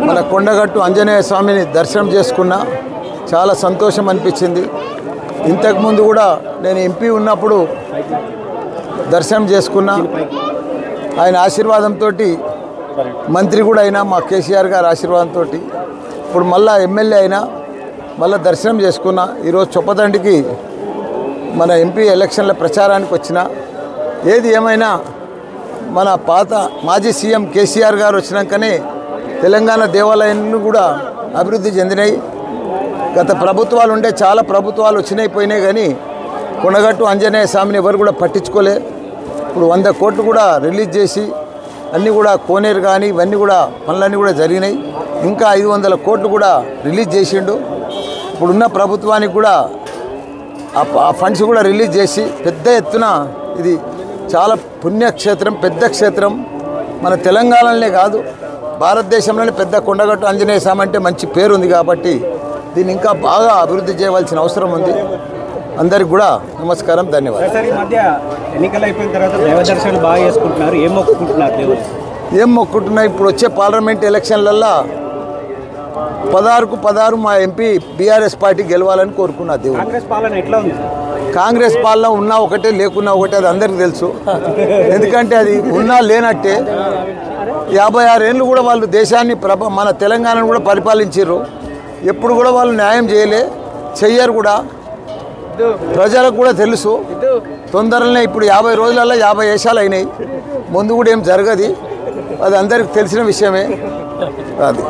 మన కొండగట్టు ఆంజనేయ స్వామిని దర్శనం చేసుకున్నా చాలా సంతోషం అనిపించింది. ఇంతకుముందు కూడా నేను ఎంపీ ఉన్నప్పుడు దర్శనం చేసుకున్నా. ఆయన ఆశీర్వాదంతో మంత్రి కూడా అయినా, మా కేసీఆర్ గారి ఆశీర్వాదంతో ఇప్పుడు మళ్ళా ఎమ్మెల్యే అయినా మళ్ళీ దర్శనం చేసుకున్నా. ఈరోజు చొప్పదండికి మన ఎంపీ ఎలక్షన్ల ప్రచారానికి వచ్చిన. ఏది ఏమైనా మన మాజీ సీఎం కేసీఆర్ గారు వచ్చినాకనే తెలంగాణ దేవాలయాన్ని కూడా అభివృద్ధి చెందినాయి. గత ప్రభుత్వాలు ఉండే చాలా ప్రభుత్వాలు వచ్చినాయి పోయినాయి, కానీ కొండగట్టు ఆంజనేయ స్వామిని ఎవరు కూడా పట్టించుకోలే. ఇప్పుడు 100 కోట్లు కూడా రిలీజ్ చేసి అన్నీ కూడా కోనేరు కానీ ఇవన్నీ కూడా పనులన్నీ కూడా జరిగినాయి. ఇంకా 500 కోట్లు కూడా రిలీజ్ చేసిండు. ఇప్పుడున్న ప్రభుత్వానికి కూడా ఆ ఫండ్స్ కూడా రిలీజ్ చేసి పెద్ద ఎత్తున ఇది చాలా పుణ్యక్షేత్రం, పెద్ద క్షేత్రం. మన తెలంగాణలోనే కాదు భారతదేశంలోనే పెద్ద కొండగట్టు ఆంజనేయ స్వామి అంటే మంచి పేరు ఉంది. కాబట్టి దీన్ని ఇంకా బాగా అభివృద్ధి చేయవలసిన అవసరం ఉంది. అందరికి కూడా నమస్కారం, ధన్యవాదాలు. ఈ మధ్య ఎన్నికలు అయిపోయిన తర్వాత దైవ దర్శనాలు బాగా చేసుకుంటున్నారు. ఏం మొక్కుకుంటున్నారు దేవుడు? ఏం మొక్కుకుంటున్నా, ఇప్పుడు వచ్చే పార్లమెంట్ ఎలక్షన్లల్లో 16కు 16 మా ఎంపీ బీఆర్ఎస్ పార్టీ గెలవాలని కోరుకున్నా దేవుడు. కాంగ్రెస్ పాలన ఎట్లా ఉంది? కాంగ్రెస్ పాలన ఉన్నా ఒకటే, లేకున్నా ఒకటే, అది అందరికీ తెలుసు. ఎందుకంటే అది ఉన్నా లేనట్టే. 56 ఏళ్ళు కూడా వాళ్ళు దేశాన్ని మన తెలంగాణను కూడా పరిపాలించారు. ఎప్పుడు కూడా వాళ్ళు న్యాయం చెయ్యరు కూడా. ప్రజలకు కూడా తెలుసు. తొందరలోనే ఇప్పుడు 50 రోజులలో 50 వేషాలు అయినాయి. ముందు కూడా ఏం జరగదు, అది అందరికి తెలిసిన విషయమే. అది